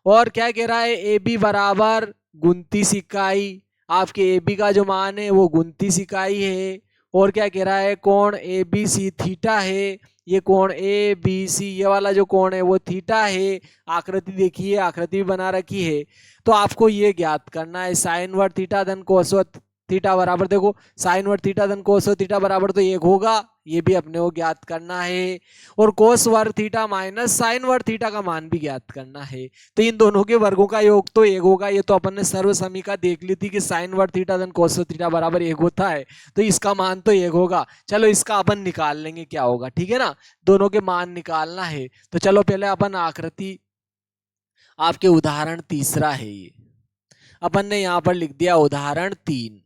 और क्या कह रहा है, ए बी बराबर 29 इकाई। आपके ए बी का जो मान है वो 29 इकाई है। और क्या कह रहा है, कोण ए बी सी थीटा है। ये कोण ए बी सी, ये वाला जो कोण है वो थीटा है। आकृति देखिए, आकृति भी बना रखी है। तो आपको ये ज्ञात करना है, साइन वर्ग थीटा धन कोस वर्ग थीटा बराबर, देखो साइन वर्ग थीटा धन कोस वर्ग थीटा बराबर तो एक होगा, ये भी अपने को ज्ञात करना है। और कोस वर्ग थीटा माइनस साइन वर्ग थीटा का मान भी ज्ञात करना है। तो इन दोनों के वर्गों का योग तो एक होगा। ये तो अपन ने सर्व समीका देख ली थी कि साइन वर्ग थीटा धन कोस वर्ग थीटा बराबर एक होता है, तो इसका मान तो एक होगा। चलो इसका अपन निकाल लेंगे क्या होगा, ठीक है ना, दोनों के मान निकालना है। तो चलो पहले अपन आकृति, आपके उदाहरण तीसरा है ये, अपन ने यहां पर लिख दिया उदाहरण 3।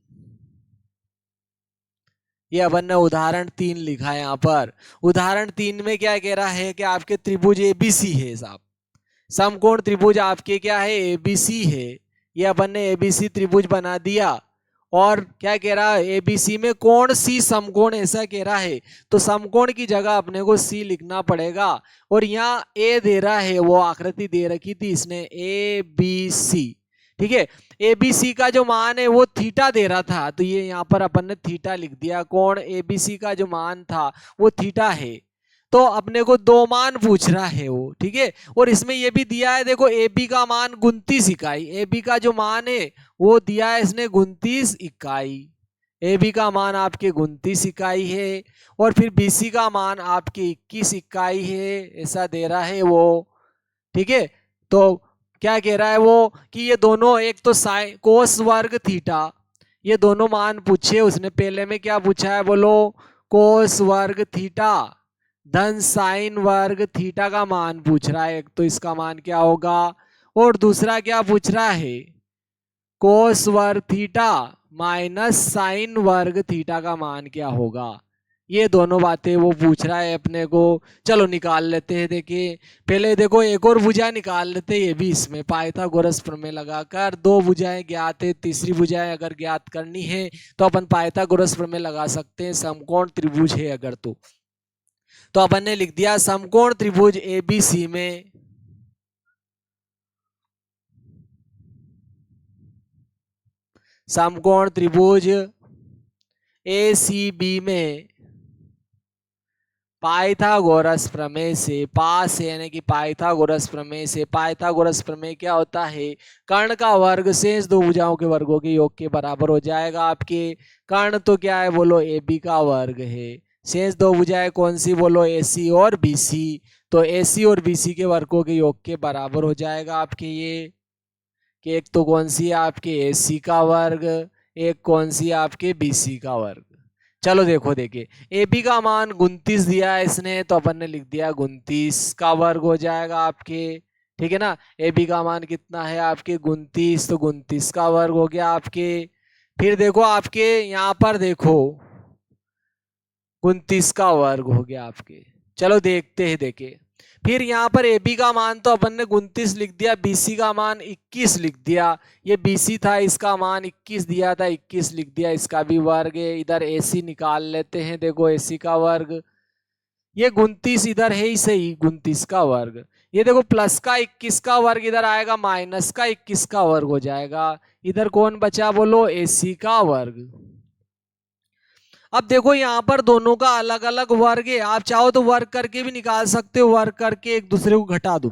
ये अपन ने उदाहरण 3 लिखा है यहाँ पर। उदाहरण 3 में क्या कह रहा है कि आपके त्रिभुज एबीसी है साहब, समकोण त्रिभुज आपके क्या है, एबीसी है। ये अपन ने एबीसी त्रिभुज बना दिया। और क्या कह रहा है, एबीसी में कोण सी समकोण, ऐसा कह रहा है। तो समकोण की जगह अपने को सी लिखना पड़ेगा। और यहाँ ए दे रहा है, वो आकृति दे रखी थी इसने, ए बी सी, ठीक है। एबीसी का जो मान है वो थीटा दे रहा था, तो ये यहाँ पर अपन ने थीटा लिख दिया। कोण एबीसी का जो मान था वो थीटा है। तो अपने को दो मान पूछ रहा है वो, ठीक है। और इसमें ये भी दिया है, देखो ए बी का मान 29 इकाई, ए बी का जो मान है वो दिया है इसने 29 इकाई। ए बी का मान आपके 29 इकाई है। और फिर बी सी का मान आपके 21 इकाई है, ऐसा दे रहा है वो, ठीक है। तो क्या कह रहा है वो कि ये दोनों, एक तो साइन कोस वर्ग थीटा, ये दोनों मान पूछे उसने। पहले में क्या पूछा है बोलो, कोस वर्ग थीटा धन साइन वर्ग थीटा का मान पूछ रहा है। एक तो इसका मान क्या होगा, और दूसरा क्या पूछ रहा है, कोस वर्ग थीटा माइनस साइन वर्ग थीटा का मान क्या होगा। ये दोनों बातें वो पूछ रहा है अपने को। चलो निकाल लेते हैं। देखिए पहले देखो एक और भुजा निकाल लेते हैं, ये भी इसमें पाइथागोरस प्रमेय लगाकर। दो भुजाएं ज्ञात है, तीसरी भुजाएं अगर ज्ञात करनी है तो अपन पाइथागोरस प्रमेय लगा सकते हैं, समकोण त्रिभुज है अगर तो अपन ने लिख दिया समकोण त्रिभुज एबीसी में समकोण त्रिभुज एसीबी में पाइथागोरस प्रमेय से, पास है यानी कि पाइथागोरस प्रमेय से। पाइथागोरस प्रमेय क्या होता है, कर्ण का वर्ग शेष दो भुजाओं के वर्गों के योग के बराबर हो जाएगा। आपके कर्ण तो क्या है बोलो, ए बी का वर्ग है। शेष दो भुजाएं कौन सी बोलो, ए सी और बी सी। तो ए सी और बी सी के वर्गों के योग के बराबर हो जाएगा आपके ये, कि एक तो कौन सी है आपके ए सी का वर्ग, एक कौन सी है आपके बी सी का वर्ग। चलो देखो, देखिए ए बी का मान 29 दिया है इसने, तो अपन ने लिख दिया 29 का वर्ग हो जाएगा आपके, ठीक है ना। ए बी का मान कितना है आपके 29, तो 29 का वर्ग हो गया आपके। फिर देखो आपके यहाँ पर देखो 29 का वर्ग हो गया आपके। चलो देखते हैं, देखिए फिर यहाँ पर ए बी का मान तो अपन ने 29 लिख दिया, बी सी का मान 21 लिख दिया। ये बी सी था, इसका मान 21 दिया था, 21 लिख दिया, इसका भी वर्ग है। इधर ए सी निकाल लेते हैं, देखो ए सी का वर्ग, ये 29 इधर है ही सही, 29 का वर्ग। ये देखो प्लस का 21 का वर्ग इधर आएगा, माइनस का 21 का वर्ग हो जाएगा। इधर कौन बचा बोलो, ए सी का वर्ग। अब देखो यहाँ पर दोनों का अलग अलग वर्ग है, आप चाहो तो वर्ग करके भी निकाल सकते हो, वर्ग करके एक दूसरे को घटा दो,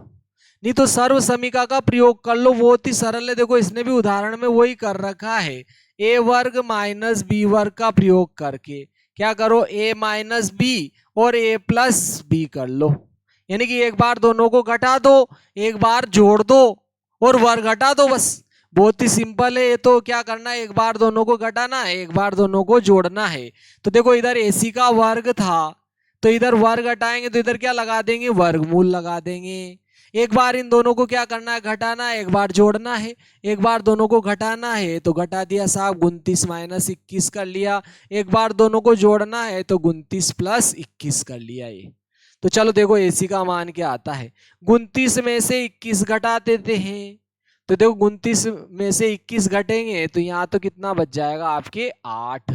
नहीं तो सर्व समीका का प्रयोग कर लो, बहुत ही सरल है। देखो इसने भी उदाहरण में वही कर रखा है, ए वर्ग माइनस बी वर्ग का प्रयोग करके क्या करो, ए माइनस बी और ए प्लस बी कर लो, यानी कि एक बार दोनों को घटा दो, एक बार जोड़ दो और वर्ग घटा दो, बस बहुत ही सिंपल है। ये तो क्या करना है, एक बार दोनों को घटाना है, एक बार दोनों को जोड़ना है। तो देखो इधर AC का वर्ग था, तो इधर वर्ग घटाएंगे तो इधर क्या लगा देंगे, वर्गमूल लगा देंगे। एक बार इन दोनों को क्या करना है, घटाना है, एक बार जोड़ना है, एक बार दोनों को घटाना है तो घटा दिया साहब, 29 माइनस 21 कर लिया। एक बार दोनों को जोड़ना है तो 29 प्लस 21 कर लिया ये। तो चलो देखो AC का मान क्या आता है, 29 में से 21 घटा देते हैं, तो देखो 29 में से 21 घटेंगे तो यहाँ तो कितना बच जाएगा आपके 8,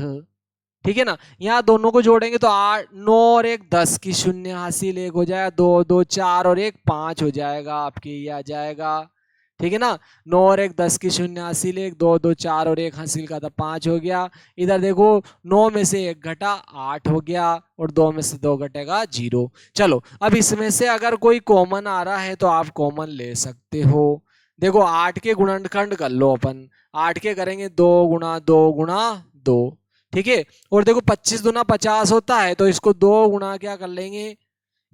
ठीक है ना। यहाँ दोनों को जोड़ेंगे तो 8 9 और 1 10 की शून्य हासिल, 1 हो जाएगा, 2 2 4 और 1 5 हो जाएगा आपके, ये आ जाएगा, ठीक है ना। 9 और 1 10 की शून्य हासिल, 1 2 2 4 और 1 हासिल का था 5 हो गया। इधर देखो 9 में से 1 घटा 8 हो गया और 2 में से 2 घटेगा 0। चलो अब इसमें से अगर कोई कॉमन आ रहा है तो आप कॉमन ले सकते हो। देखो 8 के गुणनखंड कर लो अपन, 8 के करेंगे 2 गुणा 2 गुणा 2, ठीक है। और देखो 25 दूना 50 होता है, तो इसको 2 गुणा क्या कर लेंगे,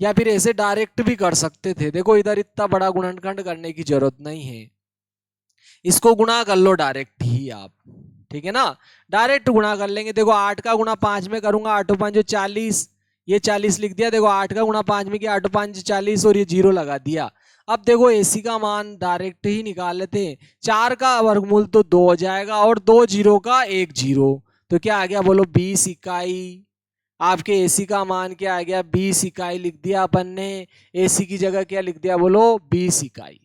या फिर ऐसे डायरेक्ट भी कर सकते थे। देखो इधर इतना बड़ा गुणनखंड करने की जरूरत नहीं है, इसको गुणा कर लो डायरेक्ट ही आप, ठीक है ना, डायरेक्ट गुणा कर लेंगे। देखो 8 का गुणा 5 में करूंगा, 8 5 40, ये 40 लिख दिया। देखो 8 का गुणा 5 में किया, 8 5 40 और ये 0 लगा दिया। अब देखो AC का मान डायरेक्ट ही निकाल लेते हैं, 4 का वर्गमूल तो 2 हो जाएगा और 2 0 का 1 0, तो क्या आ गया बोलो 20 इकाई। आपके AC का मान क्या आ गया, 20 इकाई लिख दिया अपन ने। AC की जगह क्या लिख दिया बोलो, 20 इकाई।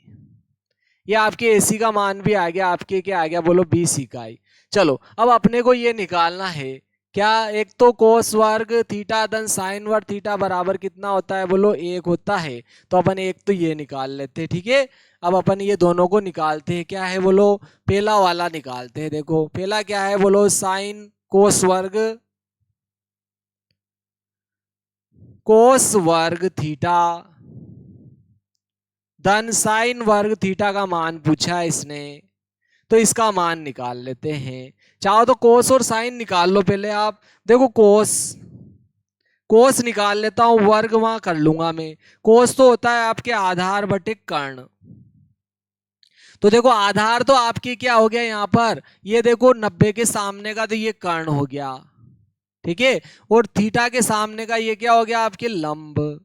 ये आपके AC का मान भी आ गया, आपके क्या आ गया बोलो 20 इकाई। चलो अब अपने को ये निकालना है क्या, एक तो कोस वर्ग थीटा धन साइन वर्ग थीटा बराबर कितना होता है बोलो 1 होता है, तो अपन एक तो ये निकाल लेते हैं, ठीक है। अब अपन ये दोनों को निकालते हैं, क्या है बोलो, पहला वाला निकालते हैं। देखो पहला क्या है बोलो, साइन कोस वर्ग थीटा धन साइन वर्ग थीटा का मान पूछा है इसने, तो इसका मान निकाल लेते हैं। चाहो तो कोस और साइन निकाल लो पहले आप। देखो कोस निकाल लेता हूं, वर्ग वहां कर लूंगा मैं। कोस तो होता है आपके आधार बटे कर्ण, तो देखो आधार तो आपकी क्या हो गया यहाँ पर, ये देखो 90 के सामने का तो ये कर्ण हो गया, ठीक है। और थीटा के सामने का ये क्या हो गया आपके लंब,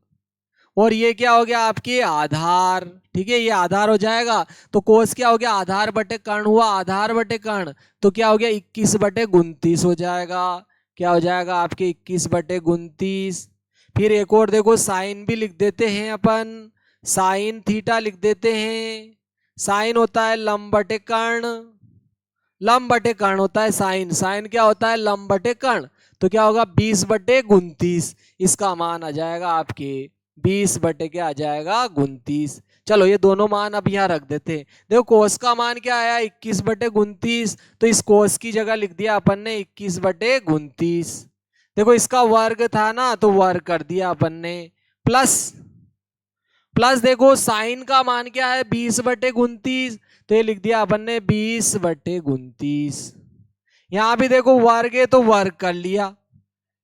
और ये क्या हो गया आपके आधार, ठीक है, ये आधार हो जाएगा। तो कोस क्या हो गया, आधार बटे कर्ण हुआ, आधार बटे कर्ण तो क्या हो गया 21 बटे 29 हो जाएगा। क्या हो जाएगा आपके 21 बटे 29। फिर एक और देखो साइन भी लिख देते हैं अपन, साइन थीटा लिख देते हैं। साइन होता है लंब बटे कर्ण, लंब बटे कर्ण होता है साइन, साइन क्या होता है लंब बटे कर्ण, तो क्या होगा 20 बटे 29, इसका मान आ जाएगा आपके 20 बटे क्या आ जाएगा 29। चलो ये दोनों मान अब यहाँ रख देते हैं। देखो कोस का मान क्या आया 21 बटे 29, तो इस कोस की जगह लिख दिया अपन ने 21 बटे 29। देखो इसका वर्ग था ना तो वर्ग कर दिया अपन ने, प्लस देखो साइन का मान क्या है 20 बटे 29, तो ये लिख दिया अपन ने 20 बटे 29। यहां भी देखो वर्ग है तो वर्ग कर लिया,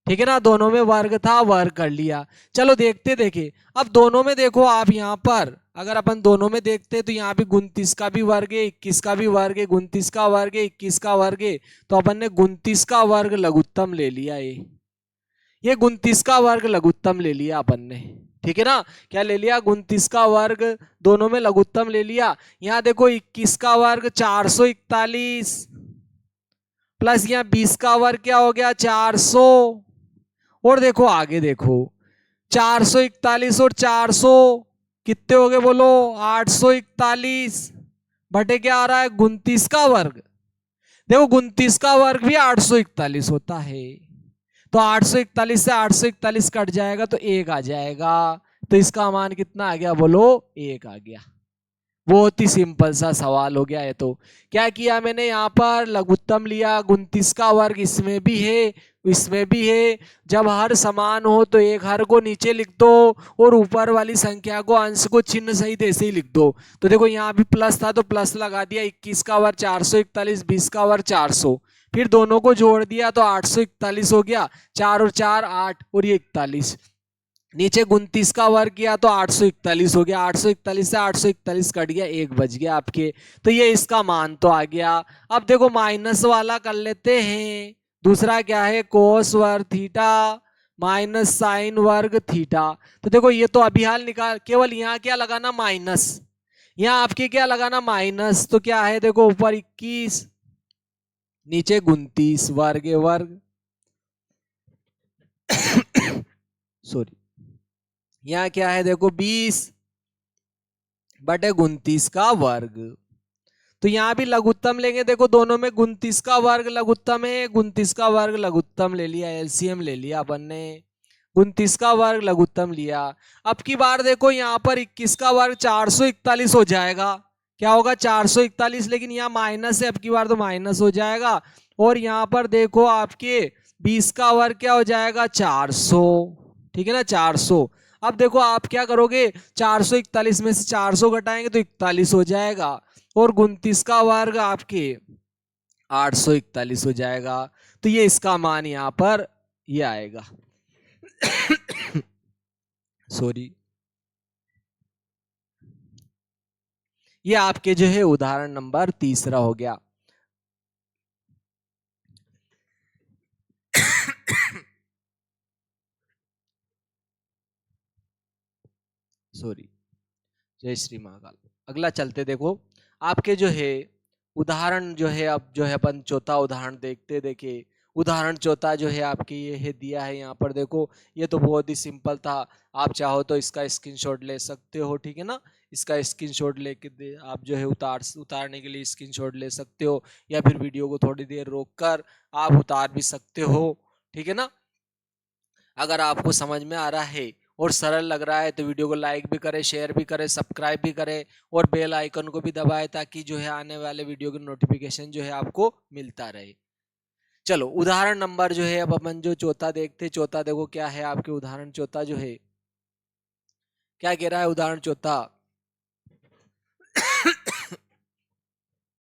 ठीक है ना, दोनों में वर्ग था वर्ग कर लिया। चलो देखे अब दोनों में देखो आप यहाँ पर अगर अपन दोनों में देखते तो यहाँ भी 29 का भी वर्ग है, 21 का भी वर्ग है, 29 का वर्ग है, 21 का वर्ग है, तो अपन ने 29 का वर्ग लघुत्तम ले लिया। ये 29 का वर्ग लघुत्तम ले लिया अपन ने, ठीक है ना। क्या ले लिया 29 का वर्ग, दोनों में लघुत्तम ले लिया। यहाँ देखो 21 का वर्ग 441 प्लस यहाँ 20 का वर्ग क्या हो गया 400, और देखो आगे देखो 441 और 400 कितने हो गए बोलो 841 बटे क्या आ रहा है 29 का वर्ग। देखो 29 का वर्ग भी 841 होता है, तो 841 से 841 कट जाएगा तो 1 आ जाएगा, तो इसका मान कितना आ गया बोलो 1 आ गया। बहुत ही सिंपल सा सवाल हो गया है। तो क्या किया मैंने, यहाँ पर लघुत्तम लिया, 29 का वर्ग इसमें भी है इसमें भी है। जब हर समान हो तो एक हर को नीचे लिख दो और ऊपर वाली संख्या को अंश को चिन्ह सहित ऐसे ही लिख दो। तो देखो यहाँ भी प्लस था तो प्लस लगा दिया, 21 का वर्ग 441, 20 का वर्ग 400, फिर दोनों को जोड़ दिया तो 841 हो गया, 4 और 4 8 और ये 41। नीचे 29 का वर्ग किया तो 841 हो गया, 841 से 841 कट गया, एक बच गया आपके। तो ये इसका मान तो आ गया। अब देखो माइनस वाला कर लेते हैं। दूसरा क्या है, कोस वर्ग थीटा माइनस साइन वर्ग थीटा। तो देखो ये तो अभी हाल निकाल, केवल यहाँ क्या लगाना माइनस, यहाँ आपके क्या लगाना माइनस। तो क्या है देखो, ऊपर 21 नीचे 29 वर्ग वर्ग सॉरी, यहाँ क्या है देखो 20/29 का वर्ग। तो यहाँ भी लघुत्तम लेंगे, देखो दोनों में 29 का वर्ग लघुत्तम है, 29 का वर्ग लघुत्तम ले लिया, एलसीएम ले लिया अपन ने, 29 का वर्ग लघुत्तम लिया। अब की बार देखो यहाँ पर 21 का वर्ग 441 हो जाएगा, क्या होगा 441, लेकिन यहाँ माइनस है, अब की बार तो माइनस हो जाएगा। और यहाँ पर देखो आपके 20 का वर्ग क्या हो जाएगा 400, ठीक है ना 400। अब देखो आप क्या करोगे, 441 में से 400 घटाएंगे तो 41 हो जाएगा, और 29 का वर्ग आपके 841 हो जाएगा। तो ये इसका मान यहाँ पर ये आएगा सॉरी, ये आपके जो है उदाहरण नंबर तीसरा हो गया। सॉरी, जय श्री महाकाल। अगला चलते, देखो आपके जो है उदाहरण जो है, अब जो है अपन चौथा उदाहरण देखते। देखिए उदाहरण चौथा जो है आपके ये है दिया है यहाँ पर, देखो ये तो बहुत ही सिंपल था। आप चाहो तो इसका स्क्रीनशॉट ले सकते हो, ठीक है ना, इसका स्क्रीनशॉट लेके दे आप जो है उतारने के लिए स्क्रीनशॉट ले सकते हो, या फिर वीडियो को थोड़ी देर रोक कर आप उतार भी सकते हो, ठीक है ना। अगर आपको समझ में आ रहा है और सरल लग रहा है तो वीडियो को लाइक भी करें, शेयर भी करें, सब्सक्राइब भी करें, और बेल आइकन को भी दबाएं, ताकि जो है आने वाले वीडियो की नोटिफिकेशन जो है आपको मिलता रहे। चलो उदाहरण नंबर जो है अब अपन जो चौथा देखते। चौथा देखो क्या है आपके उदाहरण चौथा जो है, क्या कह रहा है उदाहरण चौथा,